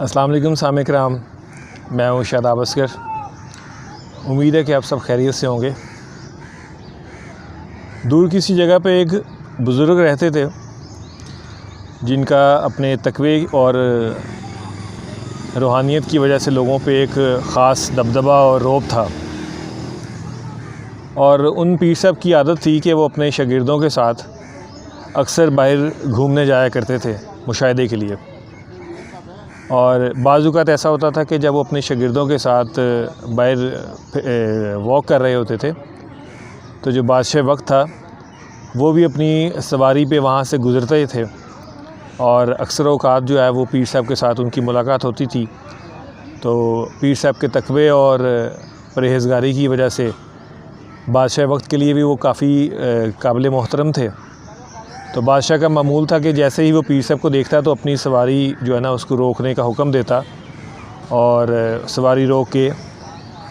السلام علیکم سامع کرام، میں ہوں شاداب اصغر۔ امید ہے کہ آپ سب خیریت سے ہوں گے۔ دور کسی جگہ پہ ایک بزرگ رہتے تھے جن کا اپنے تقوی اور روحانیت کی وجہ سے لوگوں پہ ایک خاص دبدبہ اور رعب تھا، اور ان پیر صاحب کی عادت تھی کہ وہ اپنے شاگردوں کے ساتھ اکثر باہر گھومنے جایا کرتے تھے مشاہدے کے لیے۔ اور بعض اوقات ایسا ہوتا تھا کہ جب وہ اپنے شاگردوں کے ساتھ باہر واک کر رہے ہوتے تھے تو جو بادشاہ وقت تھا وہ بھی اپنی سواری پہ وہاں سے گزرتے تھے، اور اکثر اوقات جو ہے وہ پیر صاحب کے ساتھ ان کی ملاقات ہوتی تھی۔ تو پیر صاحب کے تقوی اور پرہیزگاری کی وجہ سے بادشاہ وقت کے لیے بھی وہ کافی قابل محترم تھے۔ تو بادشاہ کا معمول تھا کہ جیسے ہی وہ پیر صاحب کو دیکھتا تو اپنی سواری جو ہے نا اس کو روکنے کا حکم دیتا، اور سواری روک کے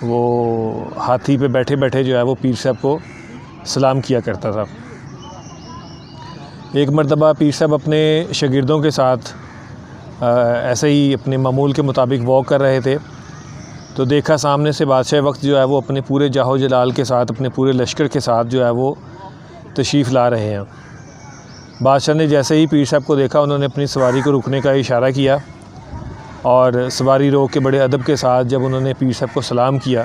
وہ ہاتھی پہ بیٹھے بیٹھے جو ہے وہ پیر صاحب کو سلام کیا کرتا تھا۔ ایک مرتبہ پیر صاحب اپنے شاگردوں کے ساتھ ایسے ہی اپنے معمول کے مطابق واک کر رہے تھے تو دیکھا سامنے سے بادشاہ وقت جو ہے وہ اپنے پورے جاہ و جلال کے ساتھ، اپنے پورے لشکر کے ساتھ جو ہے وہ تشریف لا رہے ہیں۔ بادشاہ نے جیسے ہی پیر صاحب کو دیکھا انہوں نے اپنی سواری کو رکنے کا اشارہ کیا، اور سواری روک کے بڑے ادب کے ساتھ جب انہوں نے پیر صاحب کو سلام کیا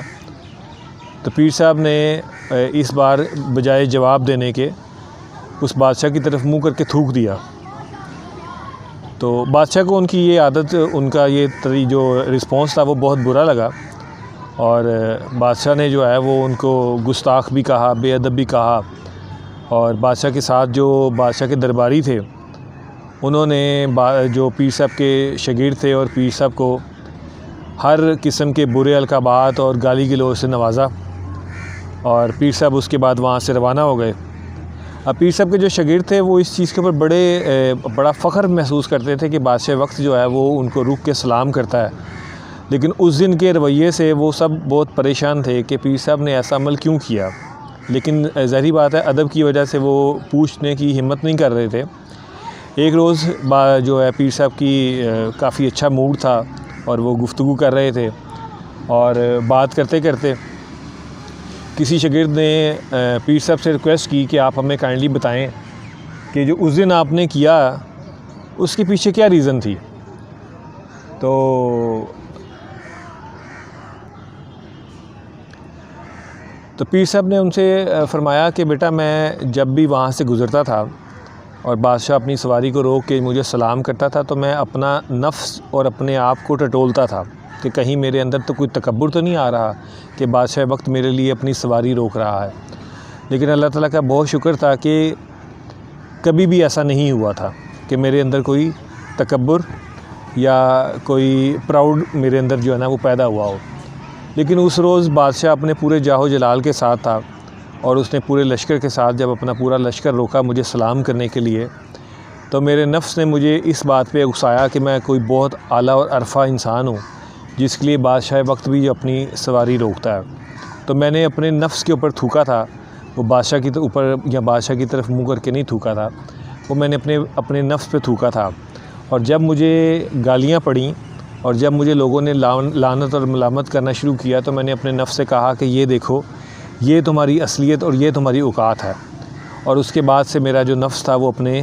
تو پیر صاحب نے اس بار بجائے جواب دینے کے اس بادشاہ کی طرف منہ کر کے تھوک دیا۔ تو بادشاہ کو ان کی یہ عادت، ان کا یہ جو رسپانس تھا وہ بہت برا لگا، اور بادشاہ نے جو ہے وہ ان کو گستاخ بھی کہا، بے ادب بھی کہا، اور بادشاہ کے ساتھ جو بادشاہ کے درباری تھے انہوں نے جو پیر صاحب کے شاگرد تھے اور پیر صاحب کو ہر قسم کے برے القابات اور گالی گلوچ سے نوازا، اور پیر صاحب اس کے بعد وہاں سے روانہ ہو گئے۔ اب پیر صاحب کے جو شاگرد تھے وہ اس چیز کے اوپر بڑا فخر محسوس کرتے تھے کہ بادشاہ وقت جو ہے وہ ان کو رک کے سلام کرتا ہے، لیکن اس دن کے رویے سے وہ سب بہت پریشان تھے کہ پیر صاحب نے ایسا عمل کیوں کیا، لیکن ظاہری بات ہے ادب کی وجہ سے وہ پوچھنے کی ہمت نہیں کر رہے تھے۔ ایک روز جو ہے پیر صاحب کی کافی اچھا موڈ تھا اور وہ گفتگو کر رہے تھے، اور بات کرتے کرتے کسی شاگرد نے پیر صاحب سے ریکویسٹ کی کہ آپ ہمیں کائنڈلی بتائیں کہ جو اس دن آپ نے کیا اس کے پیچھے کیا ریزن تھی۔ تو پیر صاحب نے ان سے فرمایا کہ بیٹا میں جب بھی وہاں سے گزرتا تھا اور بادشاہ اپنی سواری کو روک کے مجھے سلام کرتا تھا تو میں اپنا نفس اور اپنے آپ کو ٹٹولتا تھا کہ کہیں میرے اندر تو کوئی تکبر تو نہیں آ رہا کہ بادشاہ وقت میرے لیے اپنی سواری روک رہا ہے۔ لیکن اللہ تعالیٰ کا بہت شکر تھا کہ کبھی بھی ایسا نہیں ہوا تھا کہ میرے اندر کوئی تکبر یا کوئی پراؤڈ میرے اندر جو ہے نا وہ پیدا ہوا ہو۔ لیکن اس روز بادشاہ اپنے پورے جاہ و جلال کے ساتھ تھا، اور اس نے پورے لشکر کے ساتھ جب اپنا پورا لشکر روکا مجھے سلام کرنے کے لیے تو میرے نفس نے مجھے اس بات پہ اکسایا کہ میں کوئی بہت اعلیٰ اور عرفہ انسان ہوں جس کے لیے بادشاہ وقت بھی اپنی سواری روکتا ہے۔ تو میں نے اپنے نفس کے اوپر تھوکا تھا، وہ بادشاہ کے اوپر یا بادشاہ کی طرف منہ کر کے نہیں تھوکا تھا، وہ میں نے اپنے نفس پہ تھوکا تھا۔ اور جب مجھے گالیاں پڑیں اور جب مجھے لوگوں نے لعنت اور ملامت کرنا شروع کیا تو میں نے اپنے نفس سے کہا کہ یہ دیکھو یہ تمہاری اصلیت اور یہ تمہاری اوقات ہے، اور اس کے بعد سے میرا جو نفس تھا وہ اپنے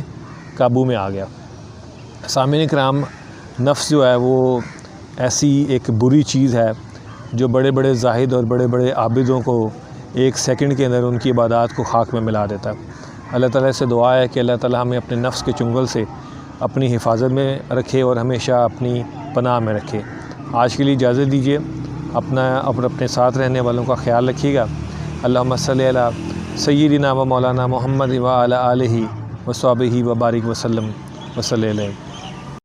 قابو میں آ گیا۔ سامعین کرام، نفس جو ہے وہ ایسی ایک بری چیز ہے جو بڑے بڑے زاہد اور بڑے بڑے عابدوں کو ایک سیکنڈ کے اندر ان کی عبادات کو خاک میں ملا دیتا ہے۔ اللہ تعالیٰ سے دعا ہے کہ اللہ تعالیٰ ہمیں اپنے نفس کے چنگل سے اپنی حفاظت میں رکھے اور ہمیشہ اپنی پناہ میں رکھے۔ آج کے لیے اجازت دیجیے، اپنا اور اپنے ساتھ رہنے والوں کا خیال رکھیے گا۔ اللہم صلی علی سیدنا و مولانا محمد و علی آلہ و صحبہ و بارک وسلم وصلی علیہ۔